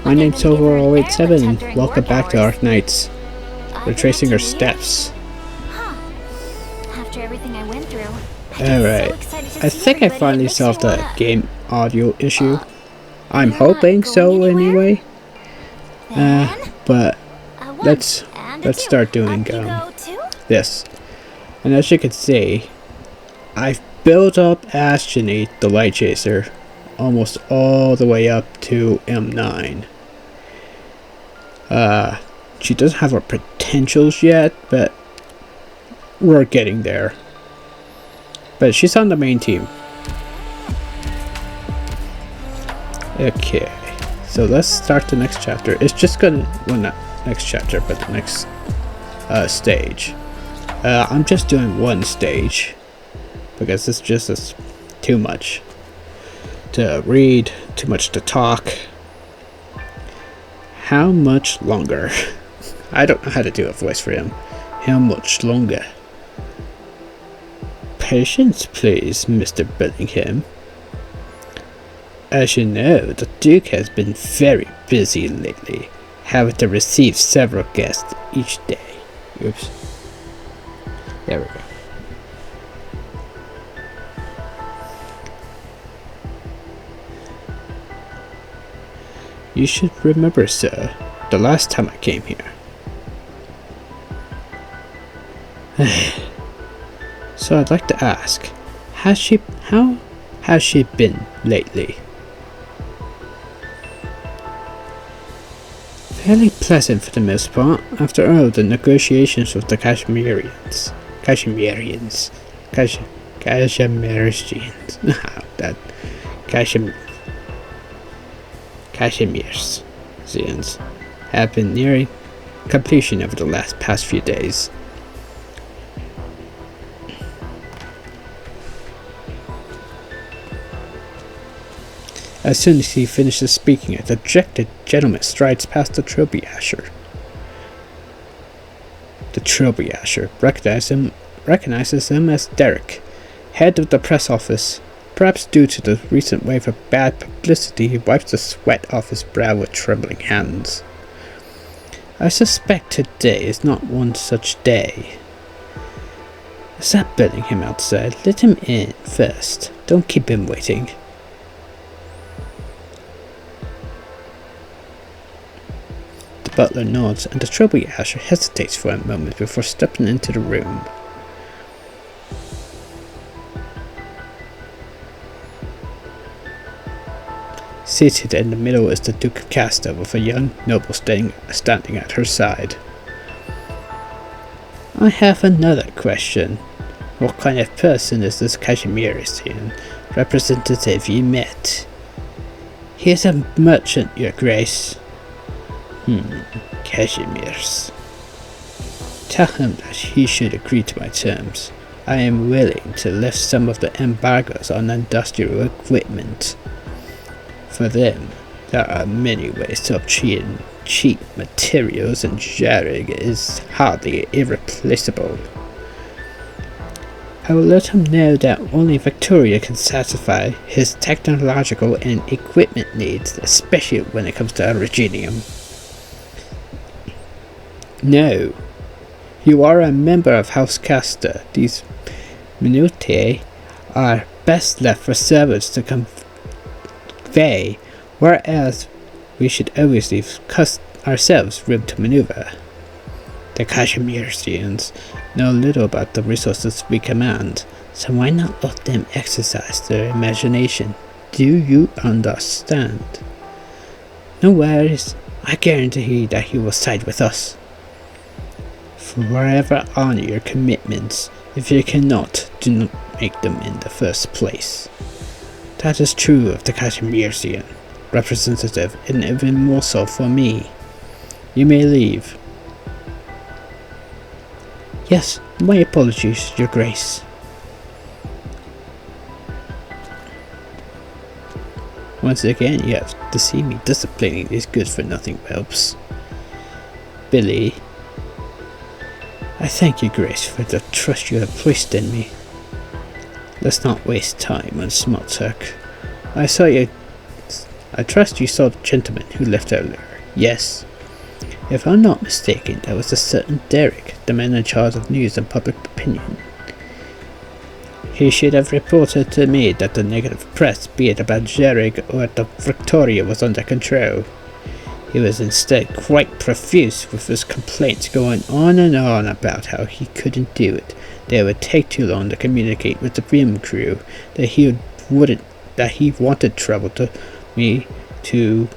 My name's Over087 and welcome back to Arknights. Retracing our steps. After everything I went through. Alright, I think I finally solved the game audio issue. I'm hoping so anyway. But let's start doing this. And as you can see, I've built up Ashtoney, the Light Chaser, almost all the way up to M9. She doesn't have her potentials yet, but we're getting there. But she's on the main team. Okay, so let's start the next chapter. It's just gonna, well, not next chapter, but the next stage. I'm just doing one stage because it's just too much to read, too much to talk. How much longer? I don't know how to do a voice for him. How much longer? Patience, please, Mr. Bellingham. As you know, the Duke has been very busy lately, having to receive several guests each day. Oops. There we go. You should remember, sir, the last time I came here. So I'd like to ask, how has she been lately? Fairly pleasant for the most part, after all the negotiations with the Kashmirians. Kashmirians have been nearing completion over the past few days. As soon as he finishes speaking, a dejected gentleman strides past the trophy asher. The trophy asher recognizes him as Derek, head of the press office. Perhaps due to the recent wave of bad publicity, he wipes the sweat off his brow with trembling hands. I suspect today is not one such day. Is that Bellingham outside? Let him in first. Don't keep him waiting. The butler nods, and the trophy asher hesitates for a moment before stepping into the room. Seated in the middle is the Duke of Casta, with a young noble standing at her side. I have another question. What kind of person is this Kashmirian representative you met? He is a merchant, your grace. Kashmirs. Tell him that he should agree to my terms. I am willing to lift some of the embargoes on industrial equipment. For them, there are many ways to obtain cheap materials, and Jarrig is hardly irreplaceable. I will let him know that only Victoria can satisfy his technological and equipment needs, especially when it comes to Originium. No, you are a member of House Casta. These minutiae are best left for servants to convey, whereas we should always leave ourselves room to maneuver. The Kashmirians know little about the resources we command, so why not let them exercise their imagination? Do you understand? No worries, I guarantee that he will side with us. Forever honor your commitments. If you cannot, do not make them in the first place. That is true of the Kashmirian representative, and even more so for me. You may leave. Yes, my apologies, your grace. Once again, you have to see me disciplining these good-for-nothing whelps. Billy, I thank you, Grace, for the trust you have placed in me. Let's not waste time on small talk. I saw you I trust you saw the gentleman who left earlier. Yes. If I'm not mistaken, that was a certain Derek, the man in charge of news and public opinion. He should have reported to me that the negative press, be it about Jarek or the Victoria, was under control. He was instead quite profuse with his complaints, going on and on about how he couldn't do it, that it would take too long to communicate with the film crew, that he wanted trouble to me to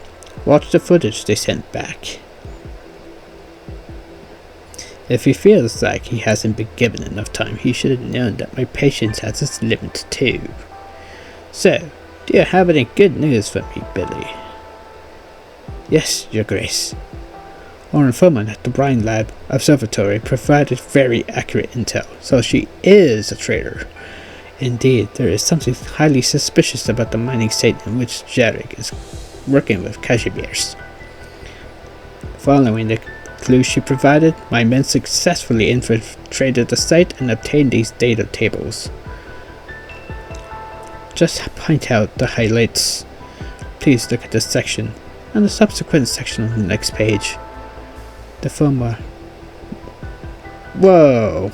watch the footage they sent back. If he feels like he hasn't been given enough time, he should have known that my patience has its limits too. So, do you have any good news for me, Billy? Yes, Your Grace. Our informant at the Brine Lab Observatory provided very accurate intel, so she is a traitor. Indeed, there is something highly suspicious about the mining site in which Jarek is working with Cashmere's. Following the clues she provided, my men successfully infiltrated the site and obtained these data tables. Just point out the highlights. Please look at this section and the subsequent section on the next page. The firmware. Whoa!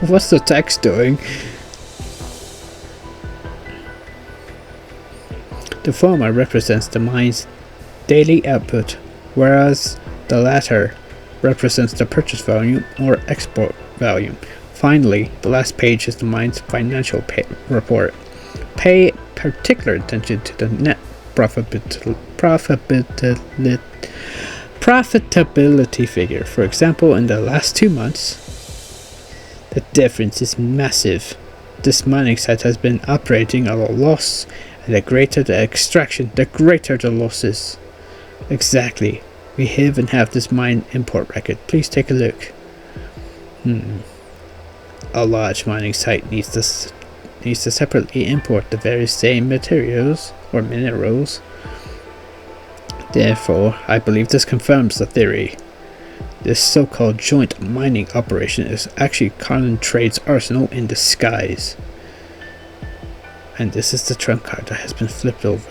What's the text doing? The former represents the mine's daily output, whereas the latter represents the purchase volume or export volume. Finally, the last page is the mine's financial report. Pay particular attention to the net profitability figure. For example, in the last 2 months, the difference is massive. This mining site has been operating at a loss, and the greater the extraction, the greater the losses. Exactly. We even have this mine import record. Please take a look. A large mining site needs to separately import the very same materials or minerals. Therefore, I believe this confirms the theory. This so-called joint mining operation is actually Carlin Trade's arsenal in disguise. And this is the trump card that has been flipped over,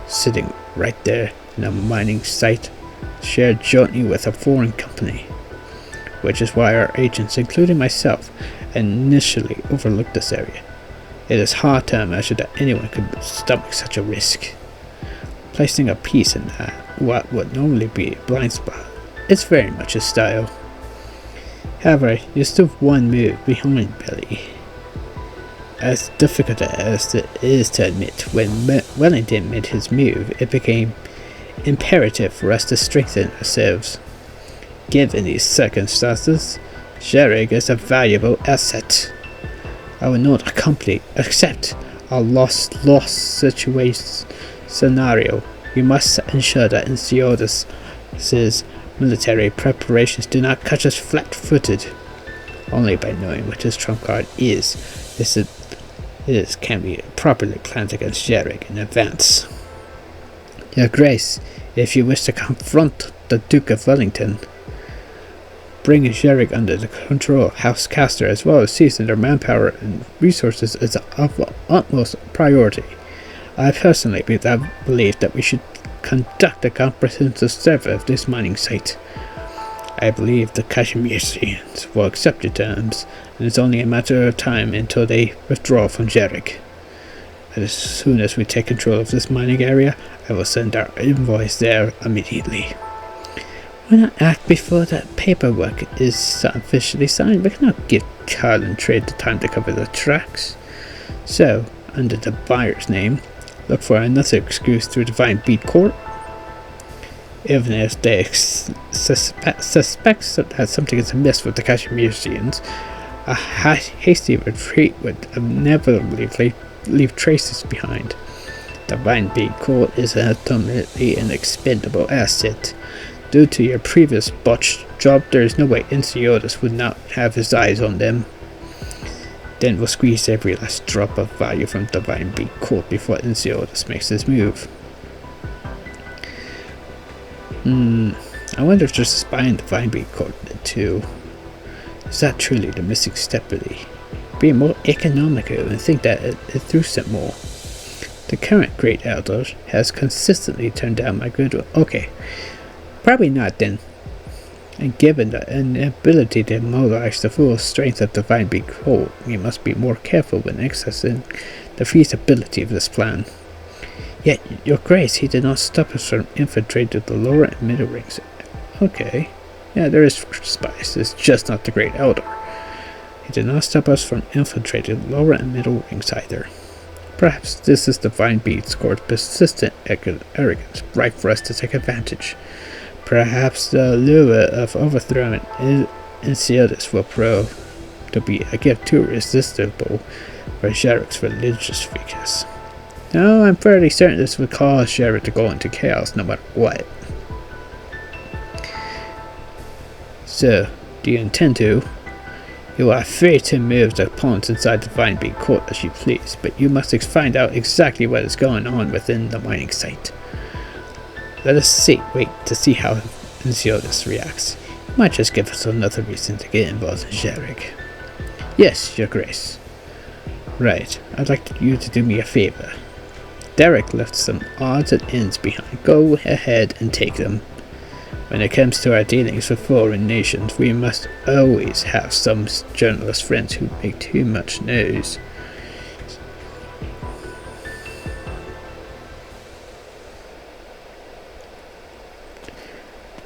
sitting right there in a mining site shared jointly with a foreign company, which is why our agents, including myself, initially overlooked this area. It is hard to imagine that anyone could stomach such a risk. Placing a piece in that, what would normally be a blind spot, is very much his style. However, you're still one move behind, Billy. As difficult as it is to admit, when Wellington made his move, it became imperative for us to strengthen ourselves. Given these circumstances, Jarek is a valuable asset. I will not accept a loss situation scenario. We must ensure that Enceladus's military preparations do not catch us flat-footed. Only by knowing what his trump card is, this can be properly planned against Jarek in advance. Your Grace, if you wish to confront the Duke of Wellington, bring Jarek under the control of House Castor, as well as seizing their manpower and resources, is of utmost priority. I personally believe that we should conduct a comprehensive survey of this mining site. I believe the Cashmereans will accept your terms, and it's only a matter of time until they withdraw from Jarek. As soon as we take control of this mining area, I will send our envoys there immediately. Why not act before that paperwork is officially signed? We cannot give Carlin Trade the time to cover the tracks. So, under the buyer's name, look for another excuse to Divine Beat Court. Even if they suspect that something is amiss with the Cashmereans, a hasty retreat would inevitably leave traces behind. Divine Beat Court is ultimately an expendable asset. Due to your previous botched job, there is no way Enceladus would not have his eyes on them. Then we'll squeeze every last drop of value from Divine Beat Court before Enceladus makes his move. I wonder if there's a spy in Divine Beat Court too. Is that truly the missing step, Billy? Be more economical and think that it through some more. The current Great Elder has consistently turned down my goodwill. Okay, probably not then. And given the inability to mobilize the full strength of Divine Being Cold, we must be more careful when accessing the feasibility of this plan. Yet, Your Grace, he did not stop us from infiltrating the lower and middle rings. Okay. Yeah, there is spice. It's just not the Great Elder. He did not stop us from infiltrating the lower and middle rings either. Perhaps this is Divine Being's Court's persistent arrogance, right for us to take advantage. Perhaps the lure of overthrowing Enceladus will prove to be a gift too irresistible for Jarrek's religious weakness. No, I'm fairly certain this would cause Jarrek to go into chaos no matter what. So, do you intend to? You are free to move the pawns inside the Divine Being Court as you please, but you must find out exactly what is going on within the mining site. Let us wait to see how Enceladus reacts. He might just give us another reason to get involved in Jarrek. Yes, Your Grace. Right, I'd like you to do me a favor. Derek left some odds and ends behind. Go ahead and take them. When it comes to our dealings with foreign nations, we must always have some journalist friends who make too much news.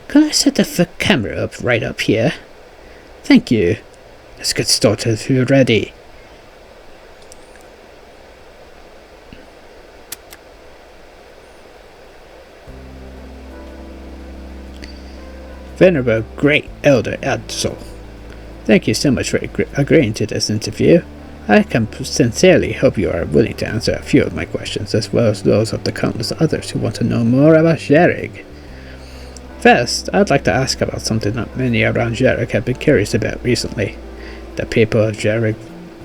Can I set the camera up right up here? Thank you. Let's get started if you're ready. Venerable Great Elder Edsel, thank you so much for agreeing to this interview. I can sincerely hope you are willing to answer a few of my questions, as well as those of the countless others who want to know more about Jarrek. First, I'd like to ask about something that many around Jarrek have been curious about recently. The people of Jarrek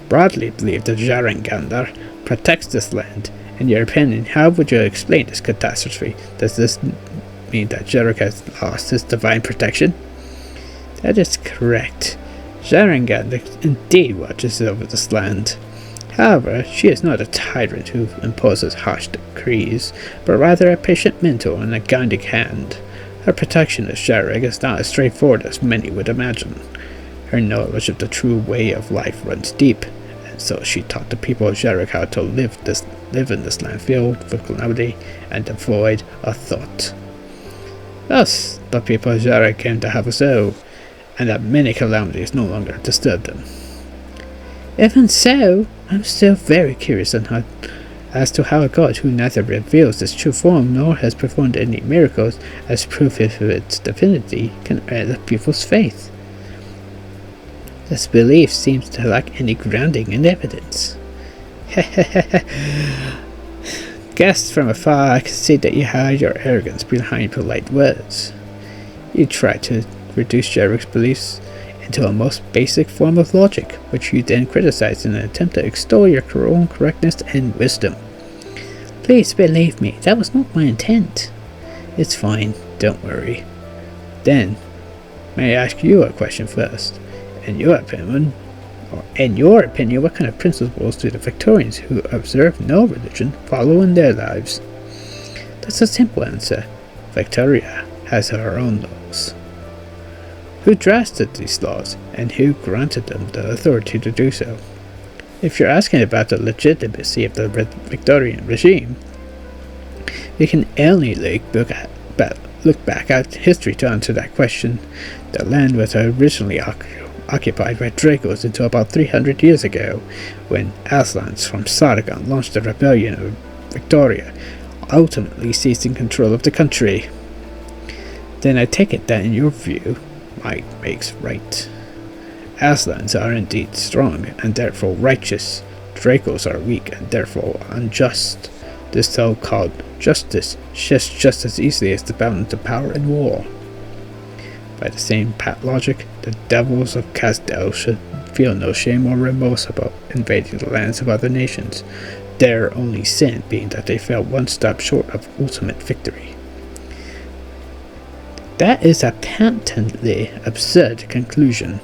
broadly believe that Jarrengander protects this land. In your opinion, how would you explain this catastrophe? Does this mean that Jarrek has lost his divine protection? That is correct. Jarrengander indeed watches over this land. However, she is not a tyrant who imposes harsh decrees, but rather a patient mentor and a guiding hand. Her protection of Jarrek is not as straightforward as many would imagine. Her knowledge of the true way of life runs deep, and so she taught the people of Jarrek how to live in this land filled with calamity and devoid of thought. Thus, the people of Jarrek came to have a soul, and that many calamities no longer disturb them. Even so, I'm still very curious as to how a god who neither reveals its true form nor has performed any miracles as proof of its divinity can earn the people's faith. This belief seems to lack any grounding in evidence. Guessed from afar, I can see that you hide your arrogance behind polite words. You try to reduce Jarrek's beliefs into a most basic form of logic, which you then criticize in an attempt to extol your own correctness and wisdom. Please believe me, that was not my intent. It's fine, don't worry. Then, may I ask you a question first? In your opinion, what kind of principles do the Victorians who observe no religion follow in their lives? That's a simple answer. Victoria has her own laws. Who drafted these laws, and who granted them the authority to do so? If you're asking about the legitimacy of the Victorian regime, you can only look back at history to answer that question. The land was originally occupied by Dracos until about 300 years ago, when Aslans from Sargon launched a rebellion of Victoria, ultimately seizing control of the country. Then I take it that in your view, might makes right. Aslans are indeed strong and therefore righteous. Dracos are weak and therefore unjust. This so-called justice shifts just as easily as the balance of power in war. By the same pat logic, the devils of Casdell should feel no shame or remorse about invading the lands of other nations, their only sin being that they fell one step short of ultimate victory. That is a patently absurd conclusion.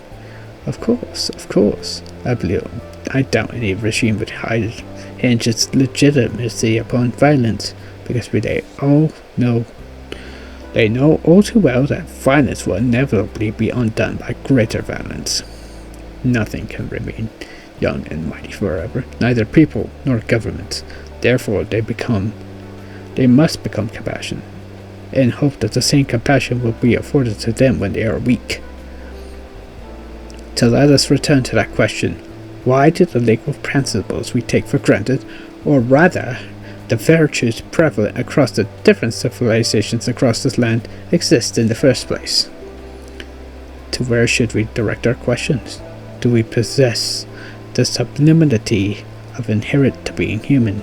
Of course, I believe I doubt any regime would hinge its legitimacy upon violence, because they know all too well that violence will inevitably be undone by greater violence. Nothing can remain young and mighty forever, neither people nor governments. Therefore they must become compassionate, in hope that the same compassion will be afforded to them when they are weak. So let us return to that question. Why do the legal principles we take for granted, or rather, the virtues prevalent across the different civilizations across this land, exist in the first place? To where should we direct our questions? Do we possess the sublimity of inherent to being human?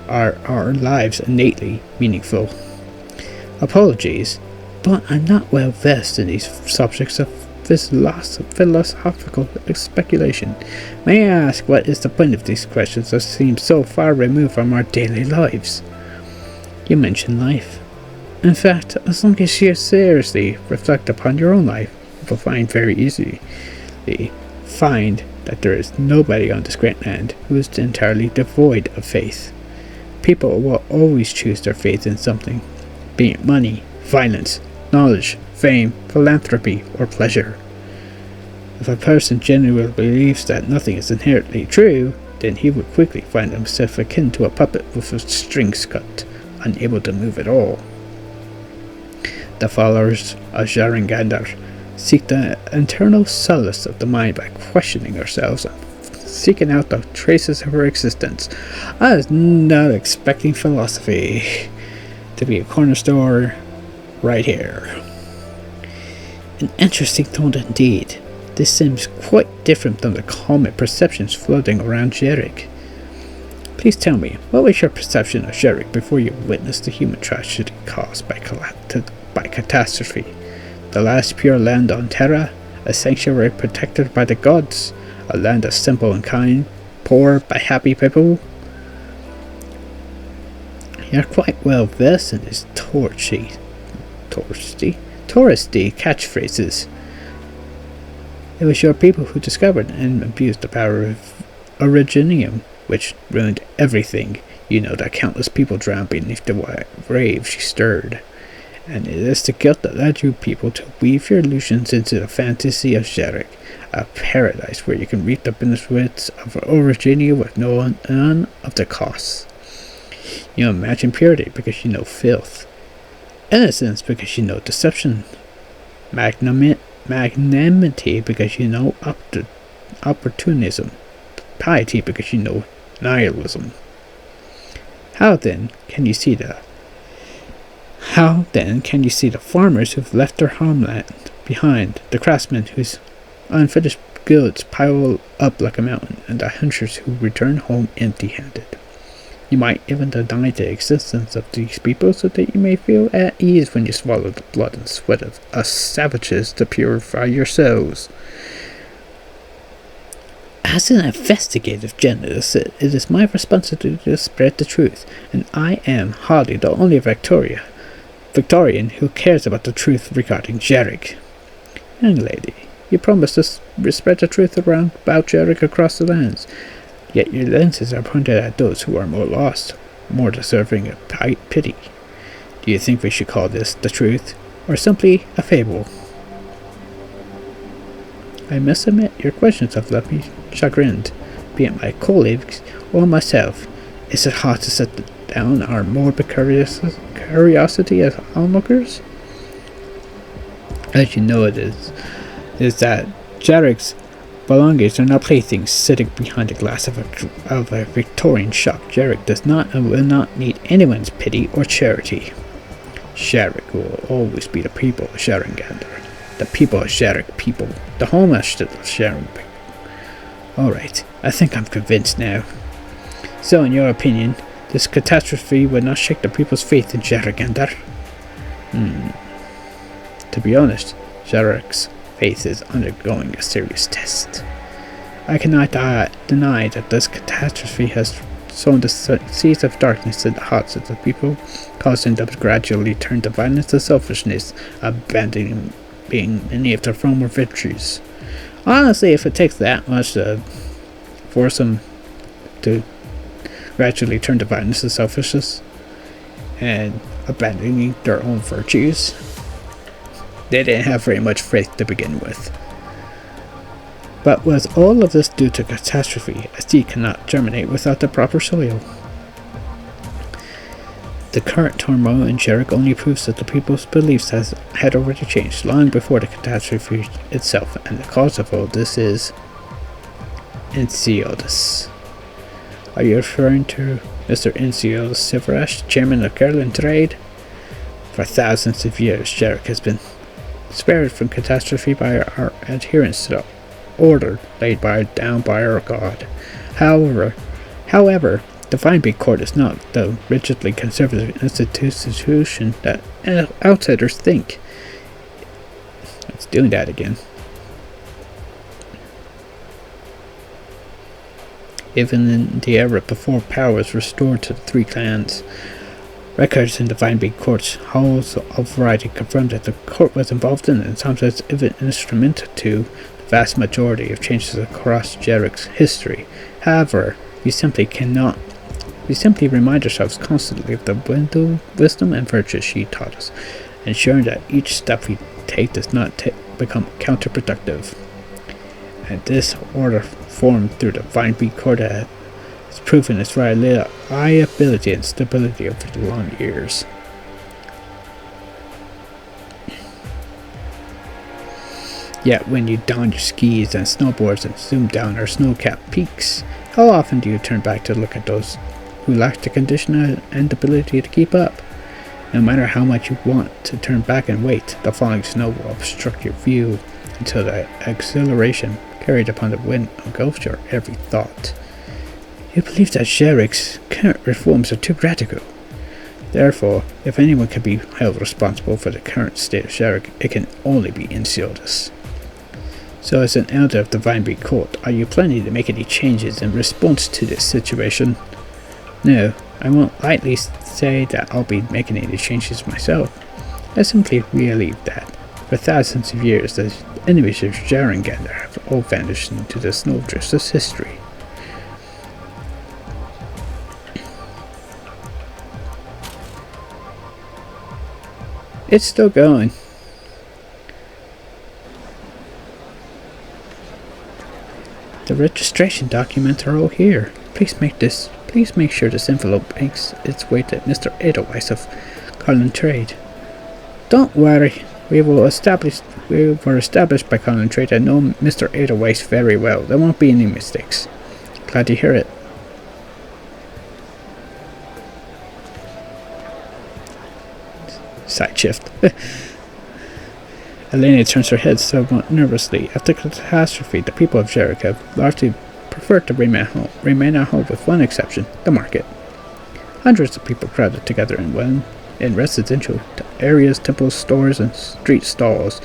Are our lives innately meaningful? Apologies, but I'm not well versed in these subjects of philosophical speculation. May I ask, what is the point of these questions that seem so far removed from our daily lives? You mention life. In fact, as long as you seriously reflect upon your own life, you will find very easily that there is nobody on this great land who is entirely devoid of faith. People will always choose their faith in something, be it money, violence, knowledge, fame, philanthropy, or pleasure. If a person genuinely believes that nothing is inherently true, then he would quickly find himself akin to a puppet with its strings cut, unable to move at all. The followers of Jerigander seek the internal solace of the mind by questioning ourselves and seeking out the traces of our existence. I was not expecting philosophy to be a cornerstone right here. An interesting thought indeed. This seems quite different from the common perceptions floating around Jerik. Please tell me, what was your perception of Jerik before you witnessed the human tragedy caused by catastrophe? The last pure land on Terra, a sanctuary protected by the gods, a land of simple and kind, poor by happy people? You're quite well versed in these touristy catchphrases. It was your people who discovered and abused the power of Originium, which ruined everything. You know that countless people drowned beneath the waves she stirred. And it is the guilt that led you people to weave your illusions into the fantasy of Jerik, a paradise where you can reap the benefits of Originium with none of the costs. You imagine purity because you know filth, innocence because you know deception, magnanimity because you know opportunism, piety because you know nihilism. How then can you see the farmers who've left their homeland behind, the craftsmen whose unfinished goods pile up like a mountain, and the hunters who return home empty-handed? You might even deny the existence of these people so that you may feel at ease when you swallow the blood and sweat of us savages to purify your souls. As an investigative journalist, it is my responsibility to spread the truth, and I am hardly the only Victorian who cares about the truth regarding Jerik. Young lady, you promised to spread the truth around about Jerik across the lands, yet your lenses are pointed at those who are more lost, more deserving of pity. Do you think we should call this the truth, or simply a fable? I must admit, your questions have left me chagrined, be it my colleagues or myself. Is it hard to set down our morbid curiosity as onlookers? As you know, it is that Jerik's belongings are not playthings sitting behind the glass of a Victorian shop. Jerik does not and will not need anyone's pity or charity. Jerik will always be the people of Jerigander. The people of Jerik people. The homestead of Jerik. Alright, I think I'm convinced now. So, in your opinion, this catastrophe would not shake the people's faith in Jerigander? To be honest, Jerik's faith is undergoing a serious test. I cannot deny that this catastrophe has sown the seeds of darkness in the hearts of the people, causing them to gradually turn to violence and selfishness, abandoning many of their former virtues. Honestly, if it takes that much to force them to gradually turn to violence and selfishness and abandoning their own virtues. They didn't have very much faith to begin with. But was all of this due to catastrophe, a seed cannot germinate without the proper soil? The current turmoil in Jarek only proves that the people's beliefs had already changed long before the catastrophe itself, and the cause of all this is Enceladus. Are you referring to Mr. Enceladus Silverash, chairman of Caroline Trade? For thousands of years, Jarek has been spared from catastrophe by our adherence to the order laid down by our God. However, the Fine Big Court is not the rigidly conservative institution that outsiders think. It's doing that again. Even in the era before power was restored to the three clans, records in the Fine Big Court's halls of variety confirmed that the court was involved in and sometimes even instrumental to the vast majority of changes across Jarek's history. However, we simply remind ourselves constantly of the wisdom and virtue she taught us, ensuring that each step we take does not become counterproductive. And this order formed through the Fine Big Court has proven its reliability and stability over the long years. Yet when you don your skis and snowboards and zoom down our snow-capped peaks, how often do you turn back to look at those who lack the condition and ability to keep up? No matter how much you want to turn back and wait, the falling snow will obstruct your view until the exhilaration carried upon the wind engulfs your every thought. You believe that Jarek's current reforms are too radical. Therefore, if anyone can be held responsible for the current state of Jarek, it can only be Enceladus. So as an elder of the Fine Big Court, are you planning to make any changes in response to this situation? No, I won't lightly say that I'll be making any changes myself. I simply believe that, for thousands of years, the enemies of Jarengender have all vanished into the snowdrifts of history. It's still going. The registration documents are all here. Please make sure this envelope makes its way to Mr. Edelweiss of Colin Trade. Don't worry, we were established by Colin Trade and know Mr. Edelweiss very well. There won't be any mistakes. Glad to hear it. Side shift. Elena turns her head somewhat nervously. After the catastrophe, the people of Jarek have largely preferred to remain at home with one exception, the market. Hundreds of people crowded together in residential areas, temples, stores, and street stalls,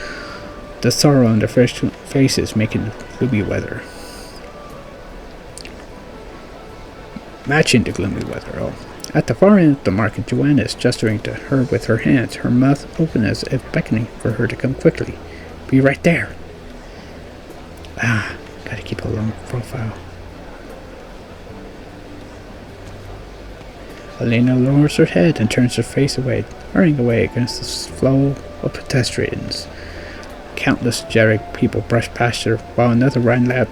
the sorrow on their faces making gloomy weather. Matching the gloomy weather, At the far end of the market, Joanna is gesturing to her with her hands, her mouth open as if beckoning for her to come quickly. Be right there. Gotta keep a long profile. Elena lowers her head and turns her face away, hurrying away against the flow of pedestrians. Countless Jarek people brush past her, while another Rhine Lab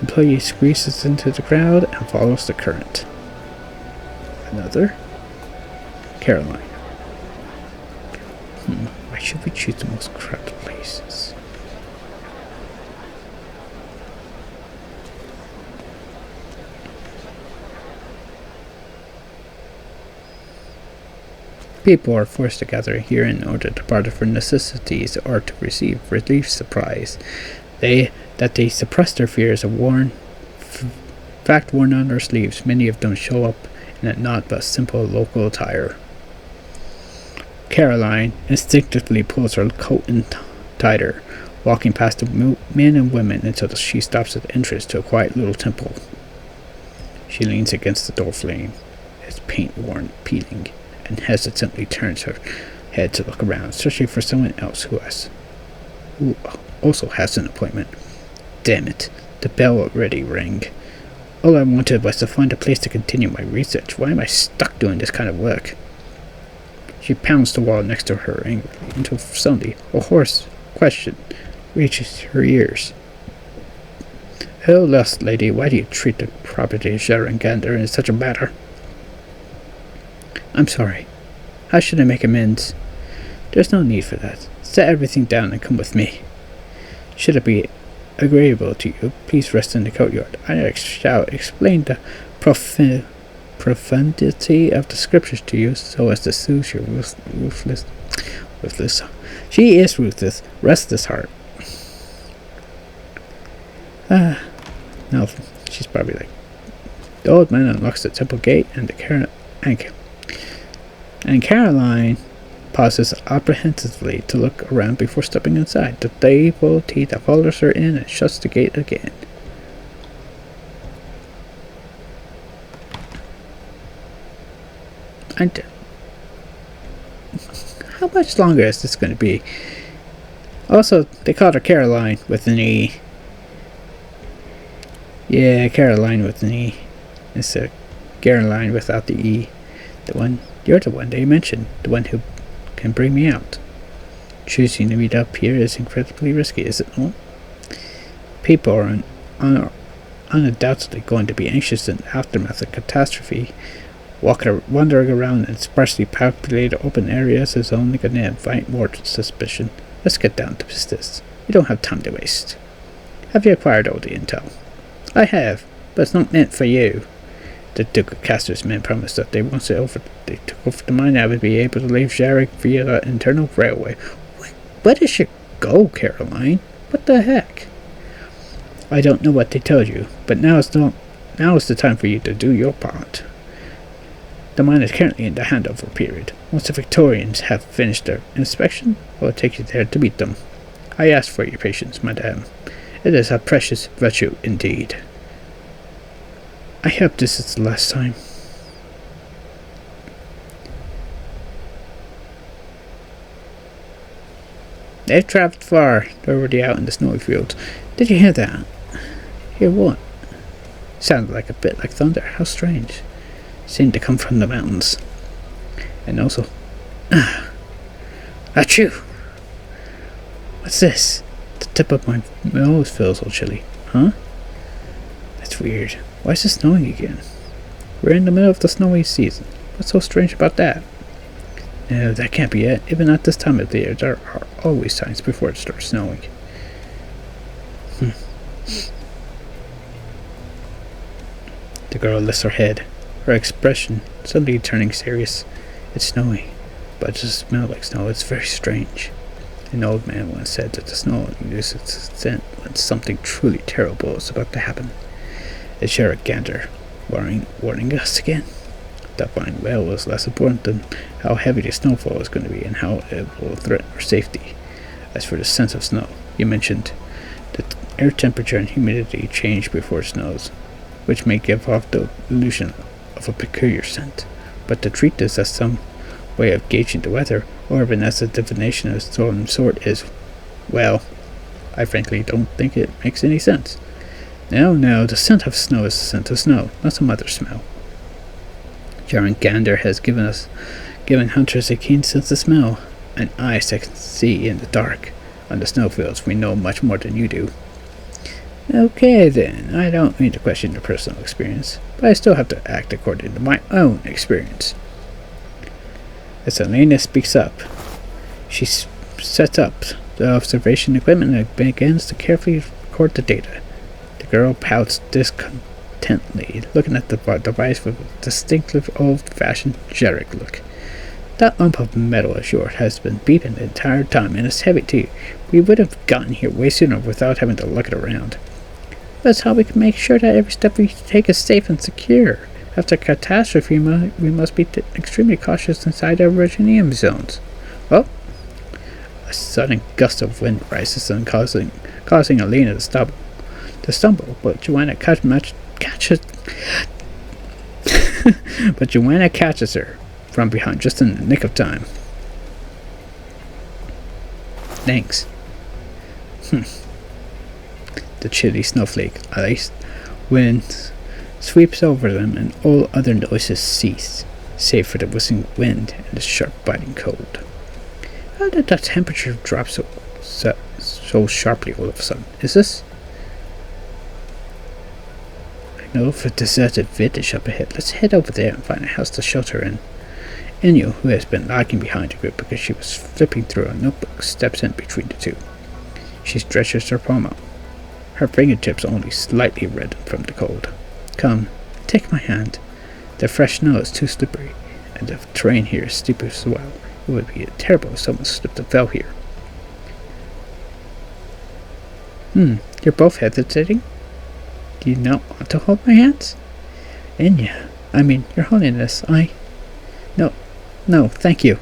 employee squeezes into the crowd and follows the current. Another? Caroline. Why should we choose the most crowded places? People are forced to gather here in order to barter for necessities or to receive relief supplies. They suppress their fears of worn on their sleeves. Many of them show up in not but simple local attire. Caroline instinctively pulls her coat in tighter, walking past the men and women until she stops at the entrance to a quiet little temple. She leans against the doorframe, its paint worn, peeling, and hesitantly turns her head to look around, searching for someone else who also has an appointment. Damn it, the bell already rang. All I wanted was to find a place to continue my research. Why am I stuck doing this kind of work? She pounds the wall next to her angrily until suddenly a hoarse question reaches her ears. Oh, lost lady, why do you treat the property of Gander in such a matter? I'm sorry. How should I make amends? There's no need for that. Set everything down and come with me. Should it be agreeable to you, please rest in the courtyard. I shall explain the profundity of the scriptures to you so as to soothe your ruthless. She is ruthless, restless heart. No, she's probably like, the old man unlocks the temple gate and Caroline pauses apprehensively to look around before stepping inside. The devotee that follows her in and shuts the gate again. And how much longer is this going to be? Also, they called her Caroline with an E. Yeah, Caroline with an E. It's a Caroline without the E. You're the one they mentioned. The one who can bring me out. Choosing to meet up here is incredibly risky, is it not? People are undoubtedly going to be anxious in the aftermath of catastrophe. Wandering around in sparsely populated open areas is only going to invite more suspicion. Let's get down to business. We don't have time to waste. Have you acquired all the intel? I have, but it's not meant for you. The Duke of Castor's men promised that once they took over the mine, I would be able to leave Jarek via the internal railway. Where does she go, Caroline? What the heck? I don't know what they told you, but now is the time for you to do your part. The mine is currently in the handover period. Once the Victorians have finished their inspection, I will take you there to meet them. I ask for your patience, madame. It is a precious virtue indeed. I hope this is the last time. They've traveled far. They're already out in the snowy fields. Did you hear that? Hear what? Sounded like a bit like thunder. How strange. Seemed to come from the mountains. And also... Achoo! What's this? The tip of my nose feels all chilly. Huh? That's weird. Why is it snowing again? We're in the middle of the snowy season. What's so strange about that? No, that can't be it. Even at this time of the year, there are always signs before it starts snowing. The girl lifts her head, her expression suddenly turning serious. It's snowing, but it doesn't smell like snow. It's very strange. An old man once said that the snow loses its scent when something truly terrible is about to happen. Is Sheriff Gander warning us again? That fine well was less important than how heavy the snowfall is going to be and how it will threaten our safety. As for the scent of snow, you mentioned that air temperature and humidity change before it snows, which may give off the illusion of a peculiar scent. But to treat this as some way of gauging the weather, or even as a divination of some sort is, well, I frankly don't think it makes any sense. No, the scent of snow is the scent of snow, not some other smell. Jarek Gander has given hunters a keen sense of smell, and eyes that can see in the dark. On the snowfields, we know much more than you do. Okay then, I don't mean to question your personal experience, but I still have to act according to my own experience. As Elena speaks up, she sets up the observation equipment and begins to carefully record the data. The girl pouts discontentedly, looking at the device with a distinctive old-fashioned Jarek look. That lump of metal ashore has been beeping the entire time, and it's heavy too. We would have gotten here way sooner without having to look it around. That's how we can make sure that every step we take is safe and secure. After catastrophe, we must be extremely cautious inside our Virginium zones. Oh! A sudden gust of wind rises and causing Elena to stumble, but Joanna catches her from behind just in the nick of time. Thanks. The chilly snowflake ice wind sweeps over them and all other noises cease, save for the whistling wind and the sharp biting cold. How did the temperature drop so sharply all of a sudden? Is this... I know of a deserted village up ahead. Let's head over there and find a house to shelter in. Enya, who has been lagging behind the group because she was flipping through a notebook, steps in between the two. She stretches her palm out, her fingertips only slightly reddened from the cold. Come, take my hand. The fresh snow is too slippery, and the terrain here is steep as well. It would be terrible if someone slipped and fell here. You're both hesitating? Do you not want to hold my hands? Enya, Your Holiness, No, thank you.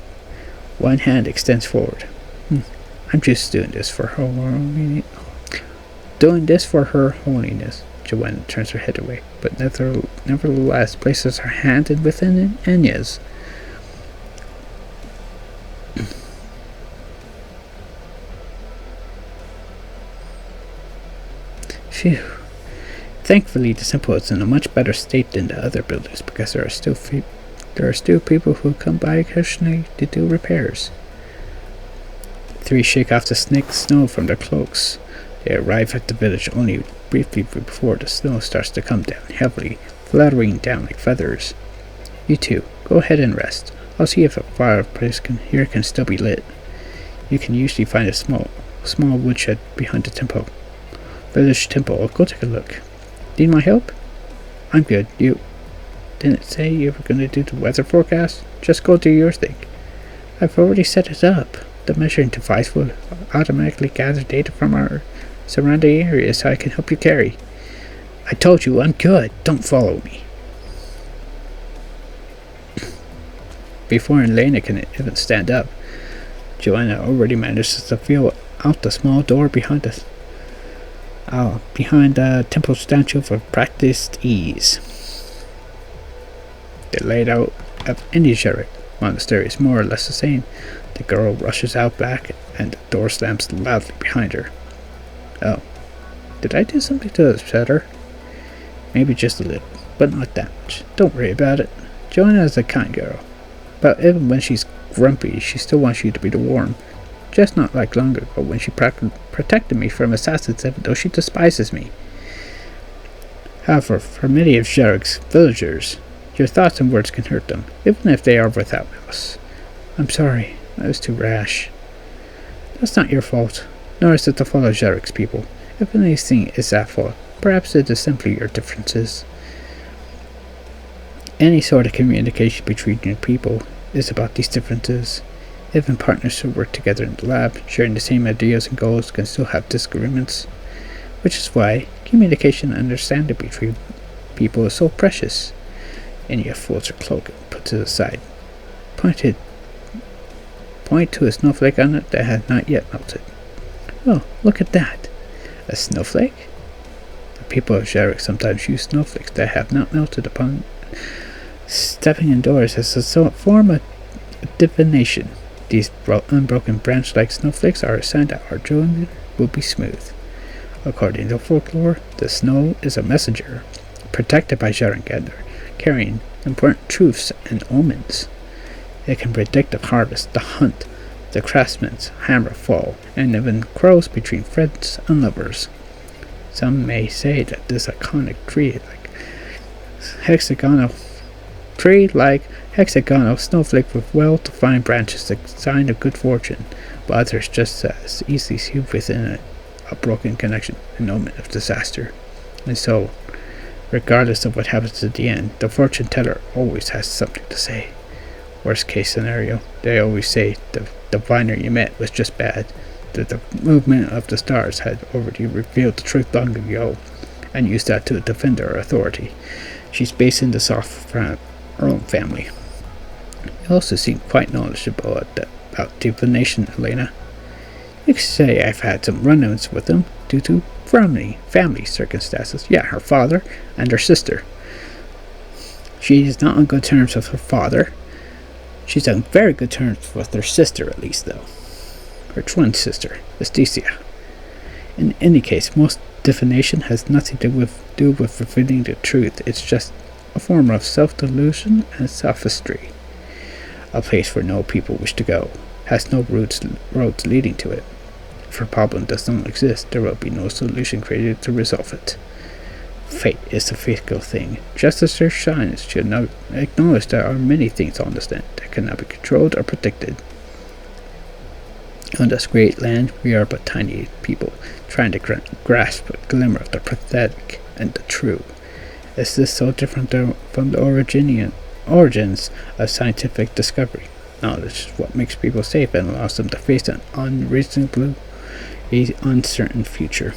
One hand extends forward. I'm just doing this for her holiness. Joanna turns her head away, but nevertheless places her hand within Enya's. Phew. Thankfully, the temple is in a much better state than the other buildings because there are still people who come by occasionally to do repairs. The three shake off the snow from their cloaks. They arrive at the village only briefly before the snow starts to come down heavily, fluttering down like feathers. You two, go ahead and rest. I'll see if a fireplace here can still be lit. You can usually find a small woodshed behind the village temple. I'll go take a look. Need my help? I'm good. You didn't say you were going to do the weather forecast? Just go do your thing. I've already set it up. The measuring device will automatically gather data from our surrounding areas so I can help you carry. I told you I'm good. Don't follow me. Before Elena can even stand up, Joanna already manages to feel out the small door behind the temple statue with practiced ease. The layout of any Jeric monastery is more or less the same. The girl rushes out back and the door slams loudly behind her. Oh, did I do something to upset her? Maybe just a little, but not that much. Don't worry about it. Joanna is a kind girl, but even when she's grumpy, she still wants you to be warm. Just not like long ago when she protected me from assassins even though she despises me. However, for many of Jarik's villagers, your thoughts and words can hurt them, even if they are without malice. I'm sorry, I was too rash. That's not your fault, nor is it the fault of Jarik's people. If anything is that fault, perhaps it is simply your differences. Any sort of communication between your people is about these differences. Even partners who work together in the lab, sharing the same ideas and goals, can still have disagreements. Which is why communication and understanding between people is so precious. Enya folds her cloak and puts it aside. Point to a snowflake on it that had not yet melted. Oh, look at that. A snowflake? The people of Jarek sometimes use snowflakes that have not melted upon stepping indoors as a form of divination. These unbroken branch-like snowflakes are a sign that our journey will be smooth. According to folklore, the snow is a messenger, protected by Jarek, carrying important truths and omens. It can predict the harvest, the hunt, the craftsman's hammer fall, and even quarrels between friends and lovers. Some may say that this iconic hexagonal snowflake with well-defined branches is a sign of good fortune, but others just as easily see within a broken connection an omen of disaster. And so, regardless of what happens at the end, the fortune teller always has something to say. Worst case scenario, they always say the diviner you met was just bad, that the movement of the stars had already revealed the truth long ago, and used that to defend her authority. She's basing this off from her own family. You also seem quite knowledgeable about divination, Elena. You could say I've had some run-ins with them due to family circumstances. Yeah, her father and her sister. She is not on good terms with her father. She's on very good terms with her sister, at least, though. Her twin sister, Esticia. In any case, most divination has nothing to do with do with revealing the truth. It's just a form of self-delusion and sophistry. A place where no people wish to go, has no roads leading to it. If a problem does not exist, there will be no solution created to resolve it. Fate is a physical thing. Just as there shines should not acknowledge there are many things on this land that cannot be controlled or predicted. On this great land, we are but tiny people, trying to grasp a glimmer of the pathetic and the true. Is this so different from the origins of scientific discovery? Knowledge is what makes people safe and allows them to face an unreasonably uncertain future.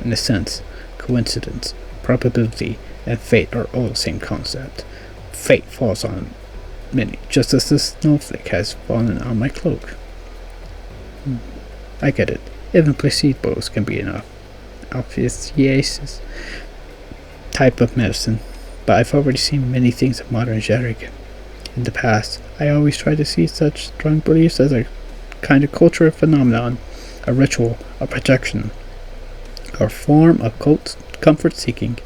In a sense, coincidence, probability, and fate are all the same concept. Fate falls on many, just as the snowflake has fallen on my cloak. I get it. Even placebos can be enough. Obvious type of medicine. But I've already seen many things of modern Jarek. In the past, I always tried to see such strong beliefs as a kind of cultural phenomenon, a ritual, a projection, or form of comfort seeking.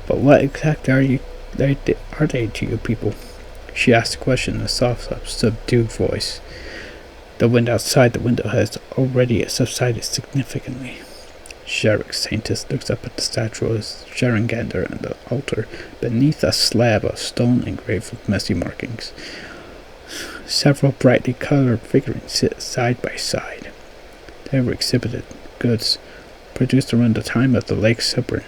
But what exactly are they to you people? She asked the question in a soft, subdued voice. The wind outside the window has already subsided significantly. Jarek's scientist looks up at the statue of Sharingander on the altar beneath a slab of stone engraved with messy markings. Several brightly colored figurines sit side by side. They were exhibited goods produced around the time of the Lake Silburnhurst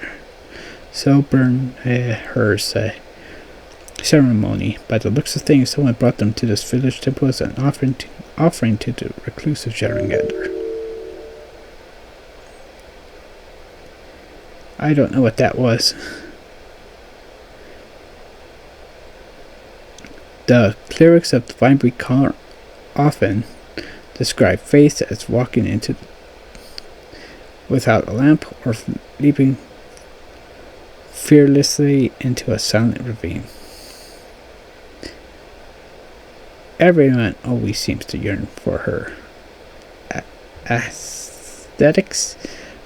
ceremony. By the looks of things, someone brought them to this village temple as an offering to the reclusive Sharingander. I don't know what that was. The clerics of Divine Recon often describe faith as walking into without a lamp or leaping fearlessly into a silent ravine. Everyone always seems to yearn for her. Aesthetics,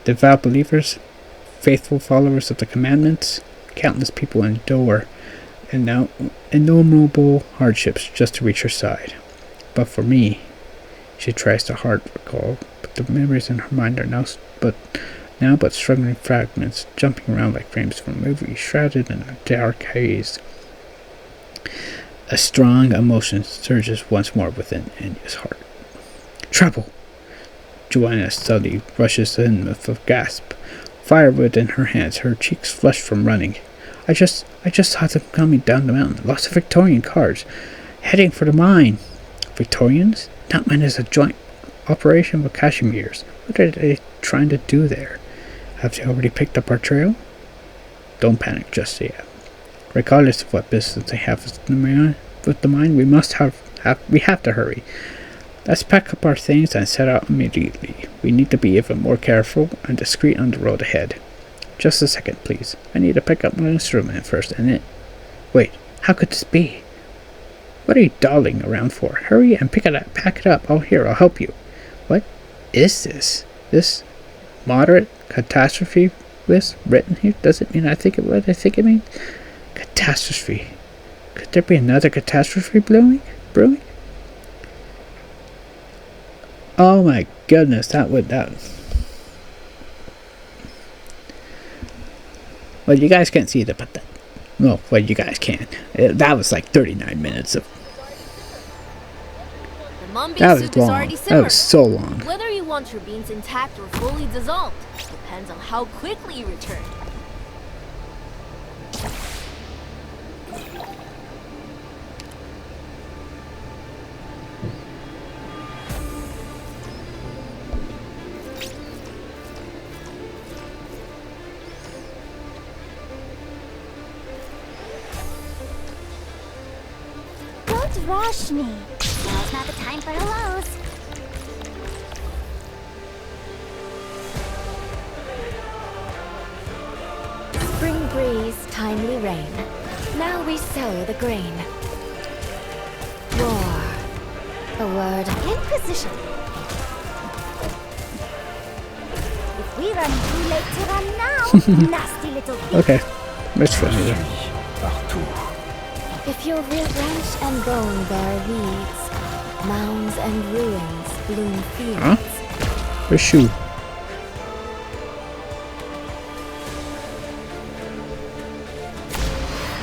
devout believers, faithful followers of the commandments, countless people endure innumerable hardships just to reach her side. But for me, she tries to hard recall, but the memories in her mind are now but struggling fragments, jumping around like frames from a movie, shrouded in a dark haze. A strong emotion surges once more within Anya's heart. Trouble! Joanna suddenly rushes in with a gasp, firewood in her hands, her cheeks flushed from running. I just saw them coming down the mountain. Lots of Victorian cars, heading for the mine. Victorians? That mine is a joint operation with Cashmere's. What are they trying to do there? Have they already picked up our trail? Don't panic just yet. Regardless of what business they have with the mine, we have to hurry. Let's pack up our things and set out immediately. We need to be even more careful and discreet on the road ahead. Just a second, please. I need to pick up my instrument first, and then... Wait, how could this be? What are you dawdling around for? Hurry and pack it up. Oh, here, I'll help you. What is this? This moderate catastrophe list written here doesn't mean what I think it means. Catastrophe. Could there be another catastrophe brewing? Oh my goodness, that. Well, you guys can't see that, but that. No, well, you guys can. That was like 39 minutes of. That was long. That was so long. Whether you want your beans intact or fully dissolved depends on how quickly you return. Don't rush me. Now's not the time for hellos. Spring breeze, timely rain. Now we sow the grain. War. A word. In position. If We're running too late to run now. Nasty little thief. Okay, that's funny then. If your real branch and bone bear weeds, mounds and ruins bloom fields. Huh? Where's Shu?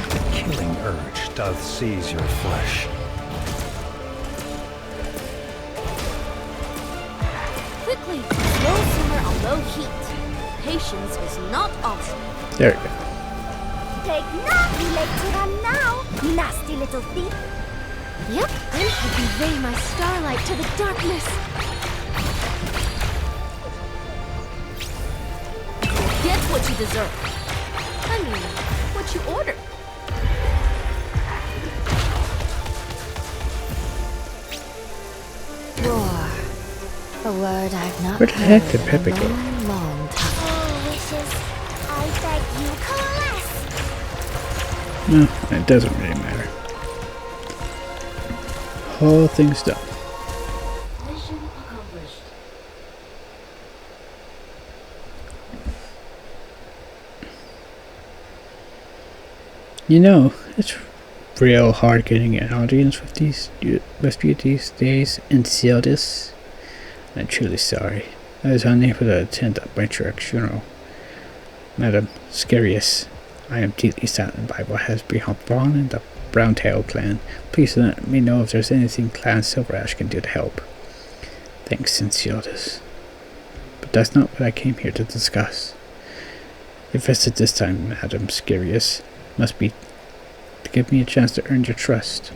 The killing urge doth seize your flesh. Quickly, slow simmer on low heat. Patience is not optional. There we go. Take not too late to run now. Nasty little thief. Yep, then I convey my starlight to the darkness. Get what you deserve. I mean, what you ordered. War. A word I've not Where the heck heard did Pepe in a go? long, long time. Oh, wishes. I beg you, coalesce. No, it doesn't really matter. Whole thing's done. Mission accomplished. You know, it's real hard getting an audience with you these days in Zelda's. I'm truly sorry. I was unable to attend the Retracing funeral. Madam Scarius, I am deeply saddened by what has befallen the Browntail clan. Please let me know if there's anything Clan Silver Ash can do to help. Thanks, Sincerely. But that's not what I came here to discuss. Your visit this time, Madam Scarius, must be to give me a chance to earn your trust.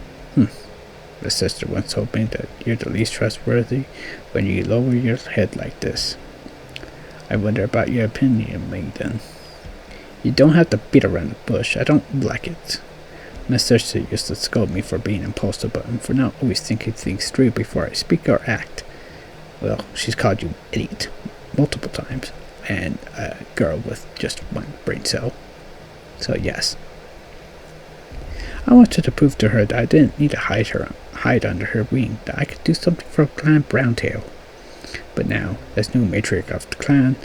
The sister once told me that you're the least trustworthy when you lower your head like this. I wonder about your opinion, Maiden. You don't have to beat around the bush. I don't like it. My sister used to scold me for being impulsive, but for not always thinking things through before I speak or act. Well, she's called you idiot multiple times, and a girl with just one brain cell. So yes. I wanted to prove to her that I didn't need to hide under her wing, that I could do something for Clan Browntail. But now, as new matriarch of the clan,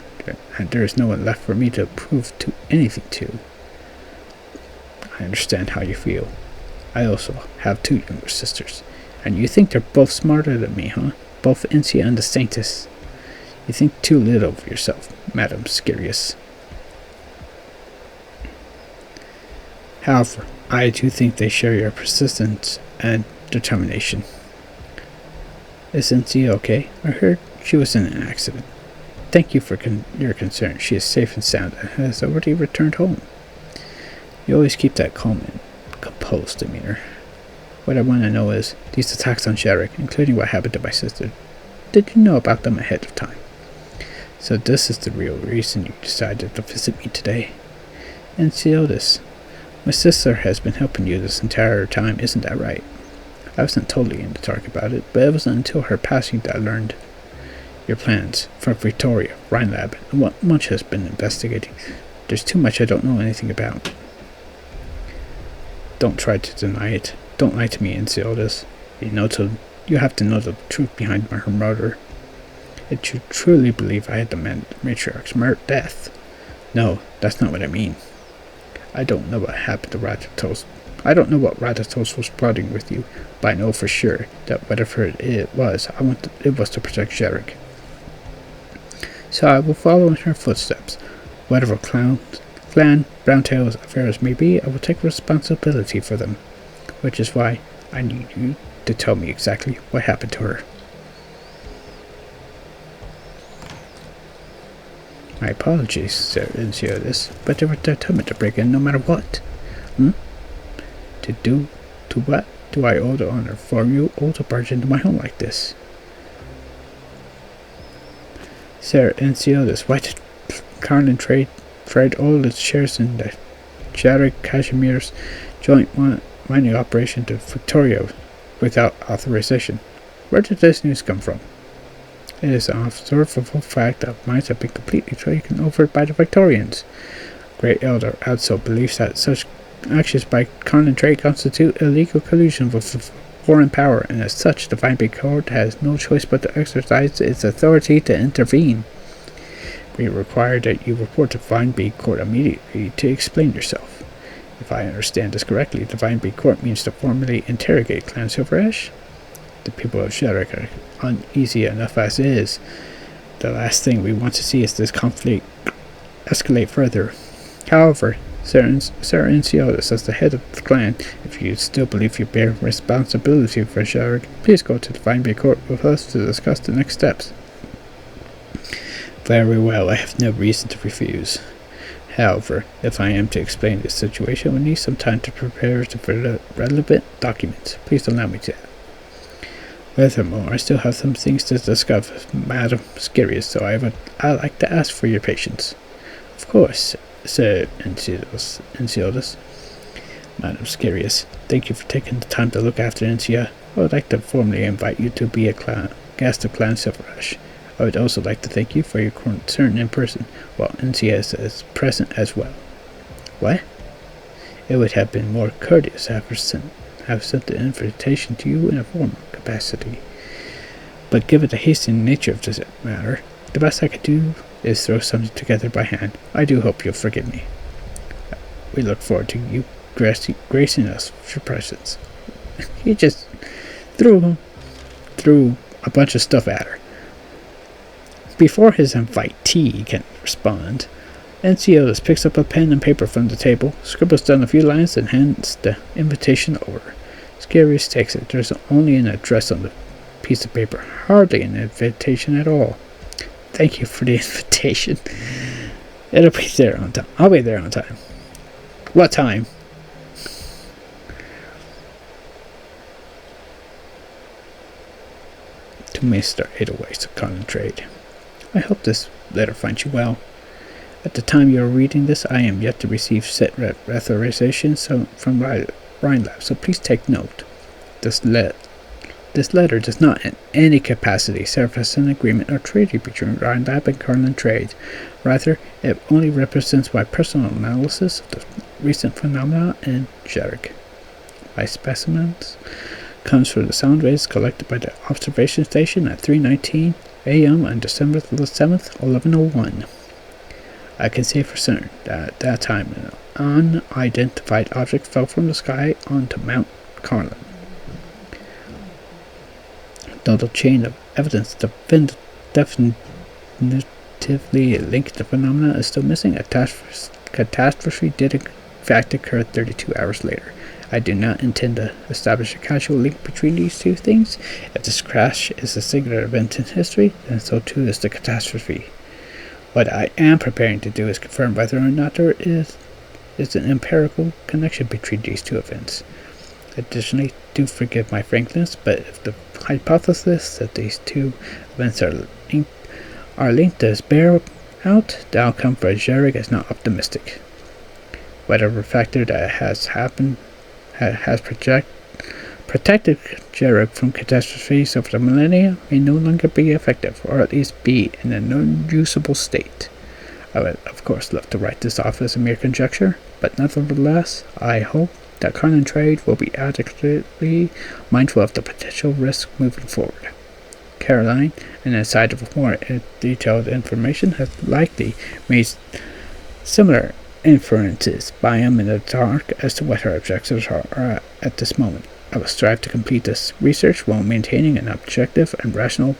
and there is no one left for me to prove to anything to. I understand how you feel. I also have two younger sisters, and you think they're both smarter than me, huh? Both Incia and the Saintess. You think too little of yourself, Madam Scarius. However, I do think they share your persistence and determination. Is Incia okay? I heard she was in an accident. Thank you for your concern. She is safe and sound and has already returned home. You always keep that calm and composed demeanor. What I want to know is, these attacks on Sherrick, including what happened to my sister, did you know about them ahead of time? So this is the real reason you decided to visit me today. And see this. My sister has been helping you this entire time, isn't that right? I wasn't totally in the dark about it, but it wasn't until her passing that I learned your plans for Victoria, Rhinelab, and what much has been investigating. There's too much I don't know anything about. Don't try to deny it. Don't lie to me and say all this. You have to know the truth behind her murder. Did you truly believe I had demanded the matriarch's death? No, that's not what I mean. I don't know what happened to Ratatos. I don't know what Ratatos was plotting with you, but I know for sure that whatever it was, it was to protect Sherrick. So I will follow in her footsteps. Whatever clan Browntail's affairs may be, I will take responsibility for them. Which is why I need you to tell me exactly what happened to her. My apologies, Sir Incius, but they were determined to break in no matter what. To what do I owe the honor for you all to barge into my home like this? Sir Incius, why did Carlin trade all its shares in the Shattered Cashmere's joint mining operation to Victoria without authorization? Where did this news come from? It is an observable fact that mines have been completely taken over by the Victorians. Great Elder also believes that such actions by Carlin trade constitute illegal collusion with a foreign power, and as such, the Divine Big Court has no choice but to exercise its authority to intervene. We require that you report to Divine B Court immediately to explain yourself. If I understand this correctly, Divine B Court means to formally interrogate Clan Silver Ash. The people of Shattuck are uneasy enough as it is. The last thing we want to see is this conflict escalate further. However, Sir Enciotis, as the head of the clan, if you still believe you bear responsibility for Shattuck, please go to Divine Bay Court with us to discuss the next steps. Very well, I have no reason to refuse. However, if I am to explain this situation, we need some time to prepare the relevant documents. Please allow me to. Furthermore, I still have some things to discuss with Madam Scarius, so I'd like to ask for your patience. Of course, Sir Enciotis. Madam Scarius, thank you for taking the time to look after Encia. I would like to formally invite you to be a guest of Clan Silver Ash. I would also like to thank you for your concern in person, while Encia is present as well. What? It would have been more courteous to have sent the invitation to you in a formal capacity. But given the hasty nature of this matter, the best I could do is throw something together by hand. I do hope you'll forgive me. We look forward to you gracing us with your presence. He just threw a bunch of stuff at her. Before his invitee can respond, Enciotis picks up a pen and paper from the table, scribbles down a few lines, and hands the invitation over. Scarius takes it. There's only an address on the piece of paper, hardly an invitation at all. Thank you for the invitation. It'll be there on time. I'll be there on time. What time? To Mr. Edelweiss of Common Trade. I hope this letter finds you well. At the time you are reading this, I am yet to receive set authorization from Rhinelab, so please take note. This letter does not in any capacity serve as an agreement or treaty between Rhinelab and Carlin Trade. Rather, it only represents my personal analysis of the recent phenomena in Shattuck. My specimens comes from the sound waves collected by the observation station at 3:19 a.m. on December 7th, 1101. I can say for certain that at that time an unidentified object fell from the sky onto Mount Carlin. Though the chain of evidence definitively linked the phenomena is still missing, a catastrophe did in fact occur 32 hours later. I do not intend to establish a casual link between these two things. If this crash is a singular event in history, then so too is the catastrophe. What I am preparing to do is confirm whether or not there is an empirical connection between these two events. Additionally, do forgive my frankness, but if the hypothesis that these two events are linked does bear out, the outcome for Jarek is not optimistic. Whatever factor that has protected Jarek from catastrophes over the millennia may no longer be effective, or at least be in an unusable state. I would, of course, love to write this off as a mere conjecture, but nevertheless, I hope that Carlin Trade will be adequately mindful of the potential risk moving forward. Caroline, and inside of more detailed information, has likely made similar inferences, but I am in the dark as to what her objectives are at this moment. I will strive to complete this research while maintaining an objective and rational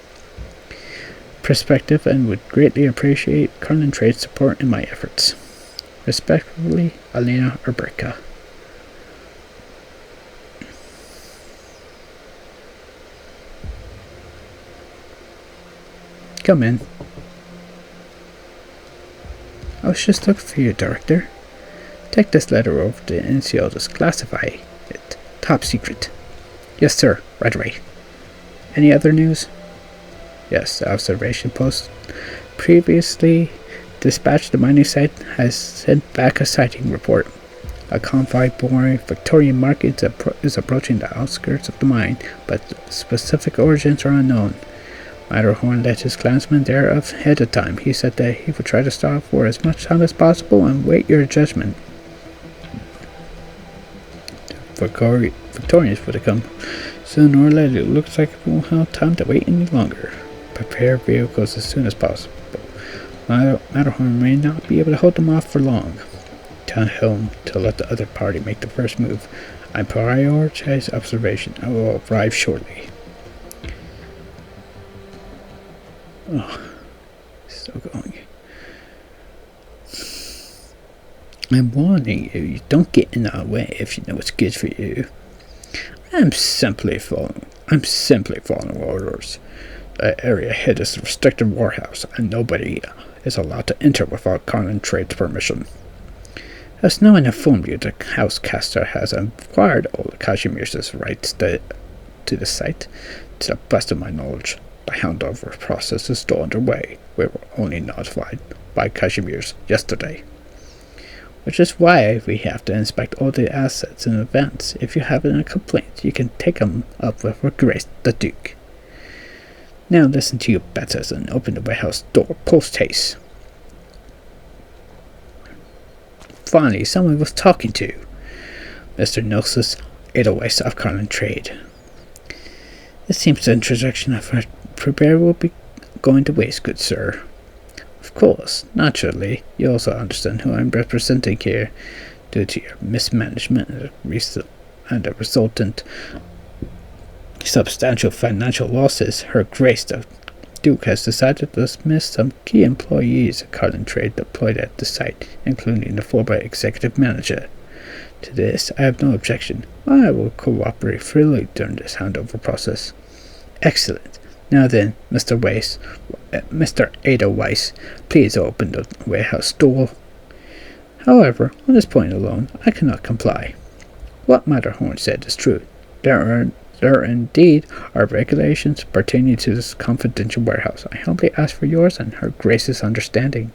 perspective, and would greatly appreciate Carlin Trade's support in my efforts. Respectfully, Alina Urberka. Come in. I was just looking for you, Director. Take this letter over to Enciotis. Classify it. Top secret. Yes, sir. Right away. Any other news? Yes, the observation post previously dispatched the mining site has sent back a sighting report. A convoy boring Victorian Mark is approaching the outskirts of the mine, but specific origins are unknown. Matterhorn let his clansmen there ahead of time. He said that he would try to stop for as much time as possible and wait your judgment. Victorians would have come sooner or later. It looks like we won't have time to wait any longer. Prepare vehicles as soon as possible. Matterhorn may not be able to hold them off for long. Tell him to let the other party make the first move. I prioritize observation. I will arrive shortly. Oh, still going. I'm warning you, don't get in our way if you know what's good for you. I'm simply following orders. The area ahead is a restricted warehouse, and nobody is allowed to enter without Carlin Trade's permission. As no one informed you, the housecaster has acquired all the Cashmere's rights to the site. To the best of my knowledge, the handover process is still underway. We were only notified by Cashmere's yesterday. Which is why we have to inspect all the assets in advance. If you have any complaints, you can take them up with Her Grace the Duke. Now listen to your betters and open the warehouse door post-haste. Finally, someone was talking to Mr. Gnosis, Edelweiss of Carlin Trade. It seems the introduction of our prepare will be going to waste, good sir. Of course, naturally, you also understand who I'm representing here. Due to your mismanagement and the resultant substantial financial losses, Her Grace the Duke has decided to dismiss some key employees of Carlin Trade deployed at the site, including the former executive manager. To this, I have no objection. I will cooperate freely during this handover process. Excellent. Now then, Mr. Edelweiss, please open the warehouse door. However, on this point alone, I cannot comply. What Matterhorn said is true. There indeed are regulations pertaining to this confidential warehouse. I humbly ask for yours and Her Grace's understanding.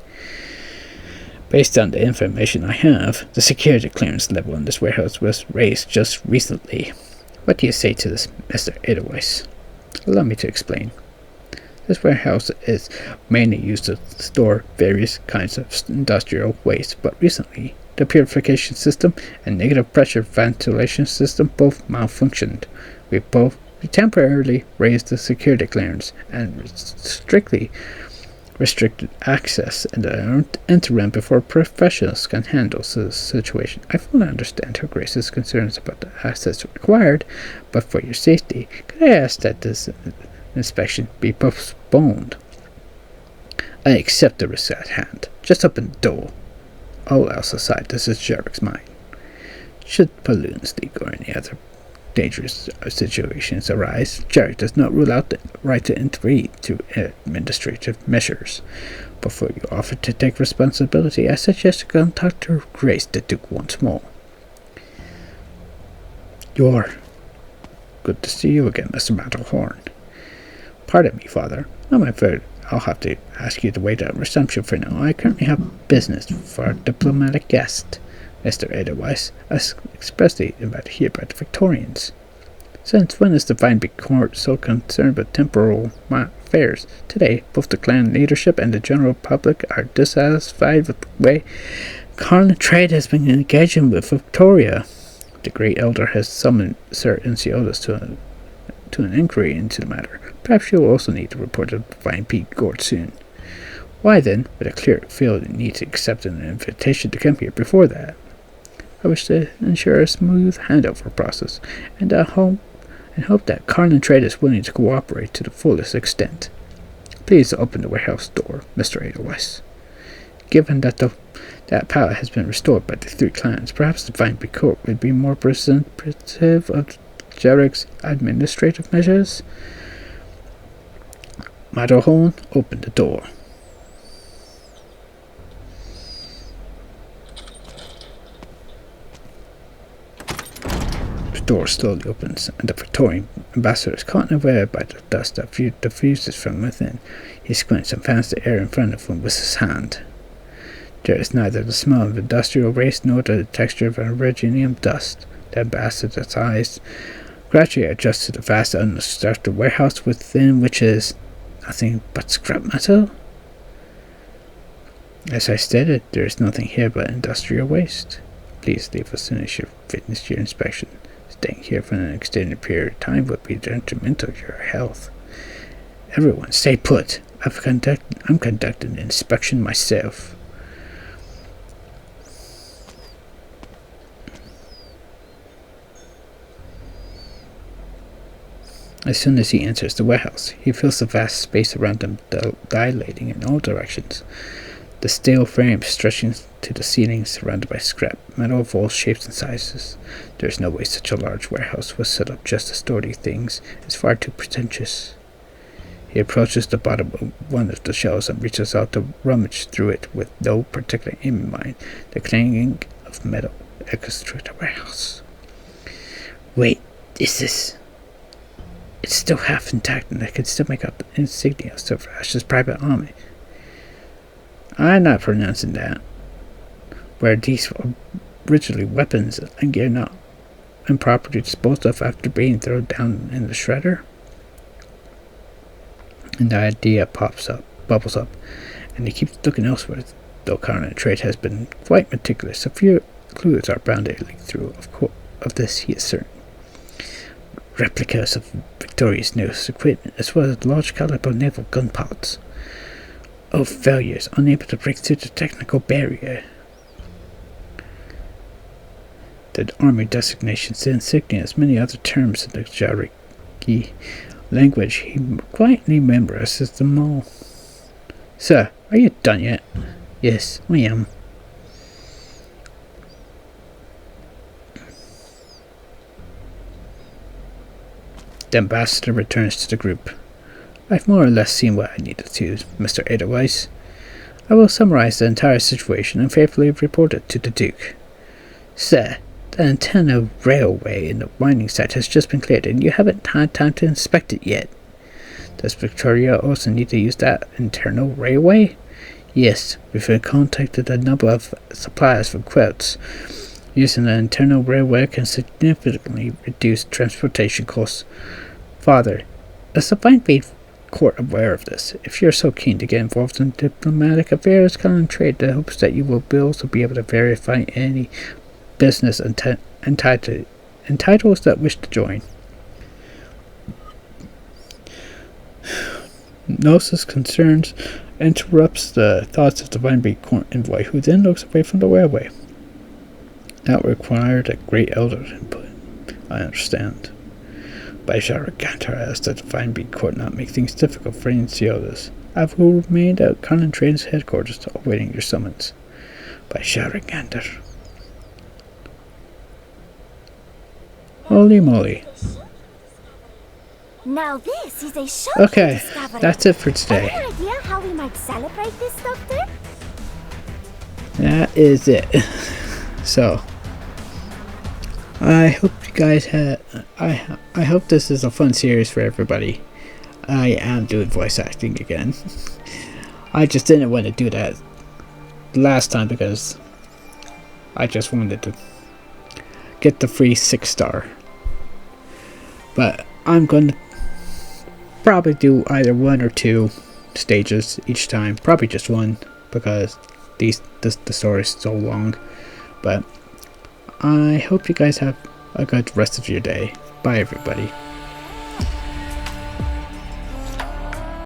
Based on the information I have, the security clearance level in this warehouse was raised just recently. What do you say to this, Mr. Edelweiss? Allow me to explain. This warehouse is mainly used to store various kinds of industrial waste, but recently the purification system and negative pressure ventilation system both malfunctioned. We temporarily raised the security clearance and strictly restricted access in the interim before professionals can handle the situation. I fully understand Her Grace's concerns about the assets required, but for your safety, could I ask that this inspection be postponed? I accept the risk at hand. Just open the door. All else aside, this is Jarek's mine. Should balloons leak or any other dangerous situations arise, Jarek does not rule out the right to intervene through administrative measures. Before you offer to take responsibility, I suggest you contact Her Grace the Duke once more. Good to see you again, Mr. Matterhorn. Pardon me, Father. I'm afraid I'll have to ask you to wait at reception for now. I currently have business for a diplomatic guest, Mr. Edelweiss, as expressly invited here by the Victorians. Since when is the Fine Big Court so concerned with temporal affairs? Today, both the clan leadership and the general public are dissatisfied with the way Carlin Trade has been engaging with Victoria. The Great Elder has summoned Sir Enciolus to an inquiry into the matter. Perhaps you will also need to report to the Fine Big Court soon. Why then, with a clear feel you need to accept an invitation to come here before that? I wish to ensure a smooth handover process, and hope that Carlin Trade is willing to cooperate to the fullest extent. Please open the warehouse door, Mr. Edelweiss. Given that that power has been restored by the three clans, perhaps the Fine Big Court would be more representative of Jarek's administrative measures. Matterhorn, open the door. The door slowly opens, and the Victorian ambassador is caught unaware by the dust that diffuses from within. He squints and fans the air in front of him with his hand. There is neither the smell of industrial waste nor the texture of originium dust. The ambassador's eyes gradually adjust to the vast unobstructed warehouse within, which is nothing but scrap metal. As I stated, there is nothing here but industrial waste. Please leave as soon as you finish your inspection. Staying here for an extended period of time would be detrimental to your health. Everyone, stay put. I'm conducting an inspection myself. As soon as he enters the warehouse, he feels the vast space around him dilating in all directions. The steel frames stretching to the ceiling, surrounded by scrap metal of all shapes and sizes. There's no way such a large warehouse was set up just to store these things. It's far too pretentious. He approaches the bottom of one of the shelves and reaches out to rummage through it with no particular aim in mind. The clanging of metal echoes through the warehouse. Wait, is this... It's still half intact and I can still make out the insignia of Silver Ash's private army. I'm not pronouncing that. Where these were originally weapons and gear not improperly disposed of after being thrown down in the shredder? And the idea bubbles up, and he keeps looking elsewhere, though Carnage Trade has been quite meticulous. A few clues are bound to leak through, of this he is certain. Replicas of Victoria's newest equipment, as well as large caliber naval gun pods. Of failures unable to break through the technical barrier. The army designations, the insignias, many other terms in the Jariki language he quietly memorizes them all. Sir, are you done yet? Yes, I am. The ambassador returns to the group. I've more or less seen what I needed to, Mr. Edelweiss. I will summarize the entire situation and faithfully report it to the Duke. Sir, the antenna railway in the mining site has just been cleared and you haven't had time to inspect it yet. Does Victoria also need to use that internal railway? Yes, we've contacted a number of suppliers for quilts. Using an internal railway can significantly reduce transportation costs. Father, is the Vinebane Court aware of this? If you're so keen to get involved in diplomatic affairs, Common Trade hopes that you will also be able to verify any business entitles that wish to join. Gnosis concerns interrupts the thoughts of the Vinebane Court envoy, who then looks away from the railway. That required a great elder input. I understand. By Sharagantar asked that the Vinebane Court not make things difficult for Inciotas. I will remain at Conan Trade's headquarters awaiting your summons. By Sharagantar. Holy moly. Now this is a shocking discovery. That's it for today. Any idea how we might celebrate this, Doctor? That is it. So, I hope you guys had. I hope this is a fun series for everybody. I am doing voice acting again. I just didn't want to do that last time because I just wanted to get the free 6-star. But I'm going to probably do either 1 or 2 stages each time. Probably just 1 because the story is so long. But I hope you guys have a good rest of your day. Bye everybody.